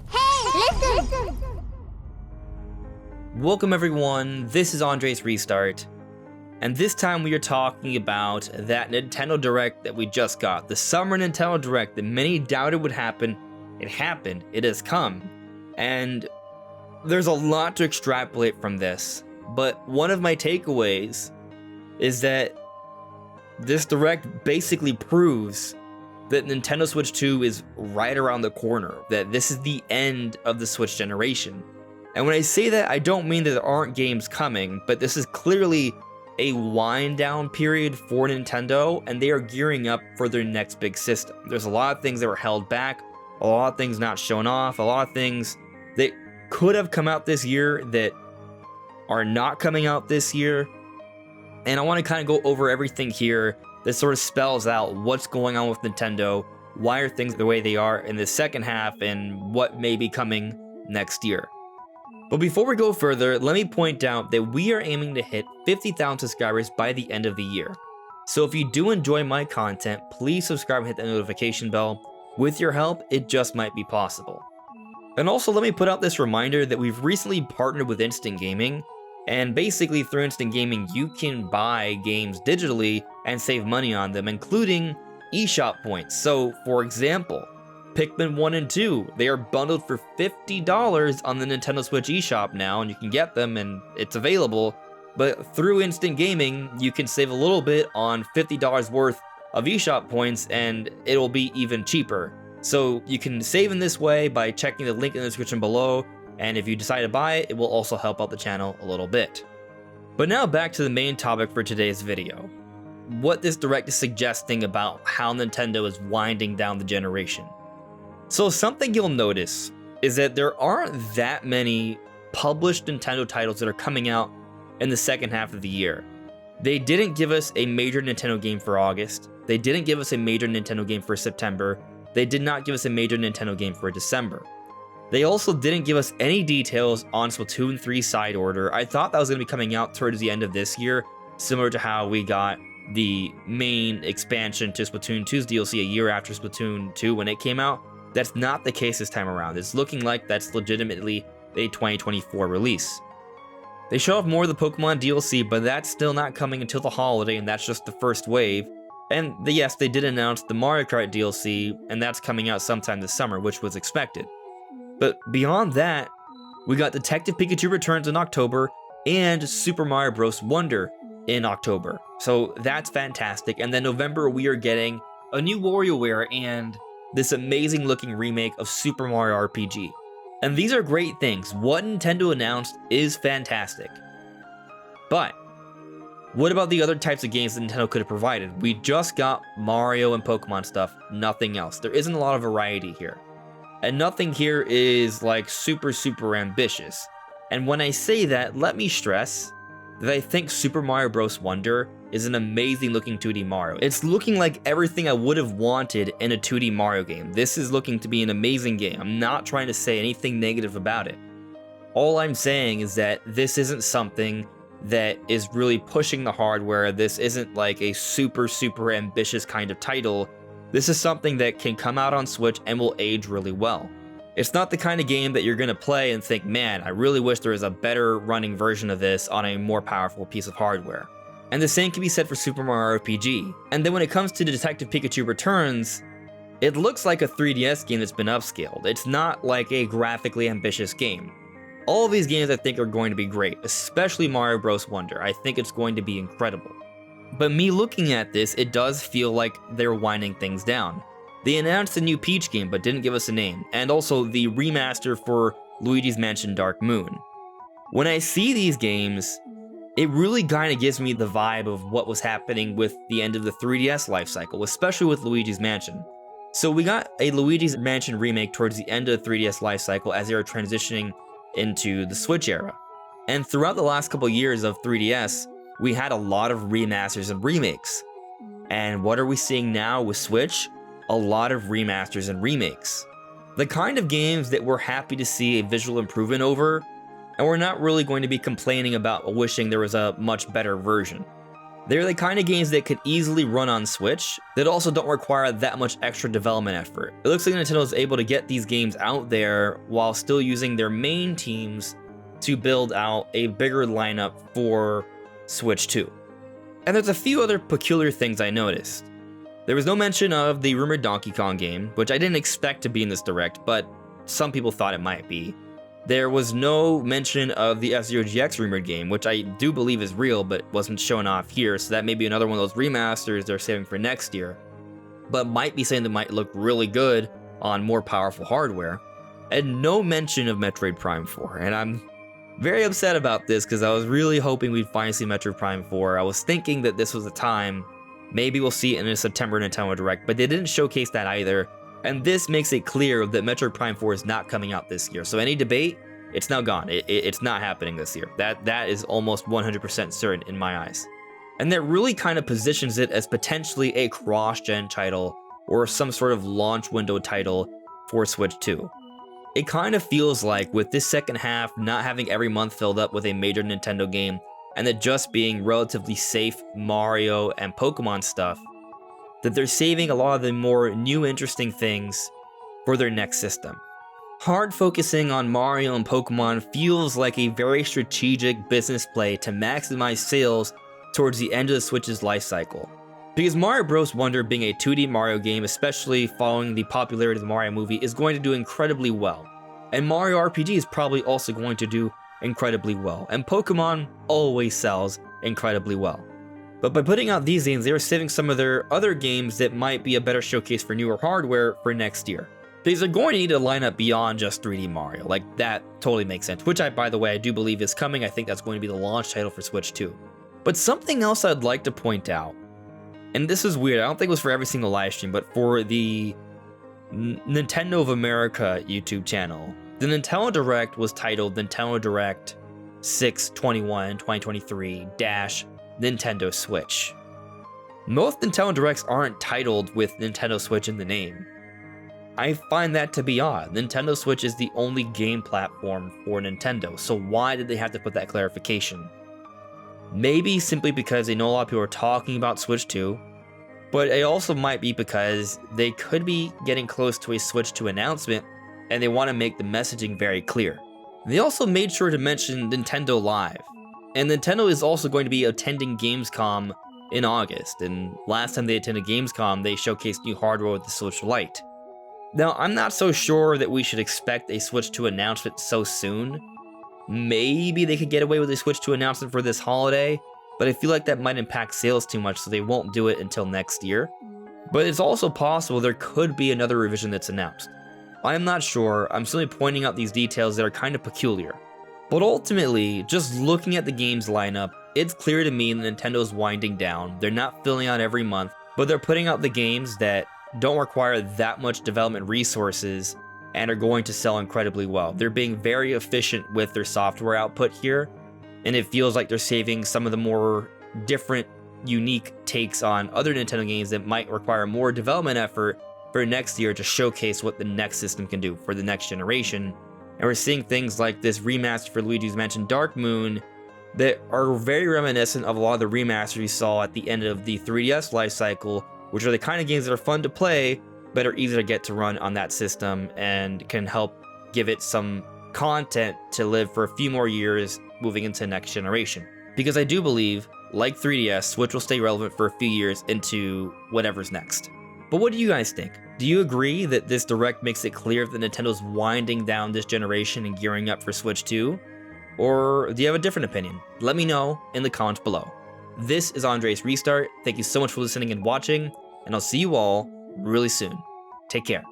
Hey, listen! Welcome everyone, this is Andre's Restart, and this time we are talking about that Nintendo Direct that we just got, the Summer Nintendo Direct that many doubted would happen. It happened, it has come, and there's a lot to extrapolate from this, but one of my takeaways is that this Direct basically proves that Nintendo Switch 2 is right around the corner, that this is the end of the Switch generation. And when I say that, I don't mean that there aren't games coming, but this is clearly a wind down period for Nintendo, and they are gearing up for their next big system. There's a lot of things that were held back, a lot of things not shown off, a lot of things that could have come out this year that are not coming out this year. And I want to kind of go over everything here that sort of spells out what's going on with Nintendo, why are things the way they are in the second half, and what may be coming next year. But before we go further, let me point out that we are aiming to hit 50,000 subscribers by the end of the year. So if you do enjoy my content, please subscribe and hit the notification bell. With your help, it just might be possible. And also let me put out this reminder that we've recently partnered with Instant Gaming, and basically through Instant Gaming you can buy games digitally and save money on them, including eShop points. So for example, Pikmin 1 and 2, they are bundled for $50 on the Nintendo Switch eShop now, and you can get them and it's available. But through Instant Gaming, you can save a little bit on $50 worth of eShop points, and it'll be even cheaper. So you can save in this way by checking the link in the description below, and if you decide to buy it, it will also help out the channel a little bit. But now back to the main topic for today's video. What this Direct is suggesting about how Nintendo is winding down the generation. So something you'll notice is that there aren't that many published Nintendo titles that are coming out in the second half of the year. They didn't give us a major Nintendo game for August. They didn't give us a major Nintendo game for September. They did not give us a major Nintendo game for December. They also didn't give us any details on Splatoon 3 Side Order. I thought that was going to be coming out towards the end of this year, similar to how we got the main expansion to Splatoon 2's DLC a year after Splatoon 2 when it came out. That's not the case this time around. It's looking like that's legitimately a 2024 release. They show off more of the Pokemon DLC, but that's still not coming until the holiday, and that's just the first wave. And yes, they did announce the Mario Kart DLC, and that's coming out sometime this summer, which was expected. But beyond that, we got Detective Pikachu Returns in October, and Super Mario Bros. Wonder in October. So that's fantastic. And then November, we are getting a new WarioWare and this amazing looking remake of Super Mario RPG. And these are great things. What Nintendo announced is fantastic. But what about the other types of games that Nintendo could have provided? We just got Mario and Pokemon stuff, nothing else. There isn't a lot of variety here. And nothing here is like super ambitious. And when I say that, let me stress that I think Super Mario Bros. Wonder is an amazing looking 2D Mario. It's looking like everything I would have wanted in a 2D Mario game. This is looking to be an amazing game. I'm not trying to say anything negative about it. All I'm saying is that this isn't something that is really pushing the hardware. This isn't like a super ambitious kind of title. This is something that can come out on Switch and will age really well. It's not the kind of game that you're gonna play and think, man, I really wish there was a better running version of this on a more powerful piece of hardware. And the same can be said for Super Mario RPG. And then when it comes to Detective Pikachu Returns, it looks like a 3DS game that's been upscaled. It's not like a graphically ambitious game. All of these games I think are going to be great, especially Mario Bros. Wonder. I think it's going to be incredible. But me looking at this, it does feel like they're winding things down. They announced a new Peach game but didn't give us a name, and also the remaster for Luigi's Mansion Dark Moon. When I see these games, it really kind of gives me the vibe of what was happening with the end of the 3DS lifecycle, especially with Luigi's Mansion. So we got a Luigi's Mansion remake towards the end of the 3DS lifecycle as they were transitioning into the Switch era. And throughout the last couple years of 3DS, we had a lot of remasters and remakes. And what are we seeing now with Switch? A lot of remasters and remakes. The kind of games that we're happy to see a visual improvement over, and we're not really going to be complaining about wishing there was a much better version. They're the kind of games that could easily run on Switch that also don't require that much extra development effort. It looks like Nintendo is able to get these games out there while still using their main teams to build out a bigger lineup for Switch 2. And there's a few other peculiar things I noticed. There was no mention of the rumored Donkey Kong game, which I didn't expect to be in this Direct, but some people thought it might be. There was no mention of the F-Zero GX rumored game, which I do believe is real, but wasn't shown off here, so that may be another one of those remasters they're saving for next year. But might be something that might look really good on more powerful hardware. And no mention of Metroid Prime 4, and I'm very upset about this because I was really hoping we'd finally see Metroid Prime 4. I was thinking that this was the time, maybe we'll see it in a September Nintendo Direct, but they didn't showcase that either. And this makes it clear that Metroid Prime 4 is not coming out this year. So any debate, it's now gone. It's not happening this year. That is almost 100% certain in my eyes. And that really kind of positions it as potentially a cross-gen title or some sort of launch window title for Switch 2. It kind of feels like with this second half not having every month filled up with a major Nintendo game and it just being relatively safe Mario and Pokemon stuff, that they're saving a lot of the more new interesting things for their next system. Hard focusing on Mario and Pokemon feels like a very strategic business play to maximize sales towards the end of the Switch's lifecycle. Because Mario Bros. Wonder being a 2D Mario game, especially following the popularity of the Mario movie, is going to do incredibly well. And Mario RPG is probably also going to do incredibly well. And Pokemon always sells incredibly well. But by putting out these games, they are saving some of their other games that might be a better showcase for newer hardware for next year. Because they're going to need a lineup beyond just 3D Mario. Like, that totally makes sense. Which, by the way, I do believe is coming. I think that's going to be the launch title for Switch 2. But something else I'd like to point out, and this is weird, I don't think it was for every single live stream, but for the Nintendo of America YouTube channel, the Nintendo Direct was titled Nintendo Direct 6/21/2023 Nintendo Switch. Most Nintendo Directs aren't titled with Nintendo Switch in the name. I find that to be odd. Nintendo Switch is the only game platform for Nintendo, so why did they have to put that clarification? Maybe simply because they know a lot of people are talking about Switch 2, but it also might be because they could be getting close to a Switch 2 announcement and they want to make the messaging very clear. They also made sure to mention Nintendo Live. And Nintendo is also going to be attending Gamescom in August, and last time they attended Gamescom, they showcased new hardware with the Switch Lite. Now, I'm not so sure that we should expect a Switch 2 announcement so soon. Maybe they could get away with a Switch 2 announcement for this holiday, but I feel like that might impact sales too much, so they won't do it until next year. But it's also possible there could be another revision that's announced. I'm not sure, I'm simply pointing out these details that are kind of peculiar. But ultimately, just looking at the game's lineup, it's clear to me that Nintendo's winding down. They're not filling out every month, but they're putting out the games that don't require that much development resources and are going to sell incredibly well. They're being very efficient with their software output here, and it feels like they're saving some of the more different, unique takes on other Nintendo games that might require more development effort for next year to showcase what the next system can do for the next generation. And we're seeing things like this remaster for Luigi's Mansion Dark Moon that are very reminiscent of a lot of the remasters we saw at the end of the 3DS life cycle, which are the kind of games that are fun to play, but are easy to get to run on that system and can help give it some content to live for a few more years moving into the next generation. Because I do believe, like 3DS, Switch will stay relevant for a few years into whatever's next. But what do you guys think? Do you agree that this Direct makes it clear that Nintendo's winding down this generation and gearing up for Switch 2? Or do you have a different opinion? Let me know in the comments below. This is Andre's Restart. Thank you so much for listening and watching, and I'll see you all really soon. Take care.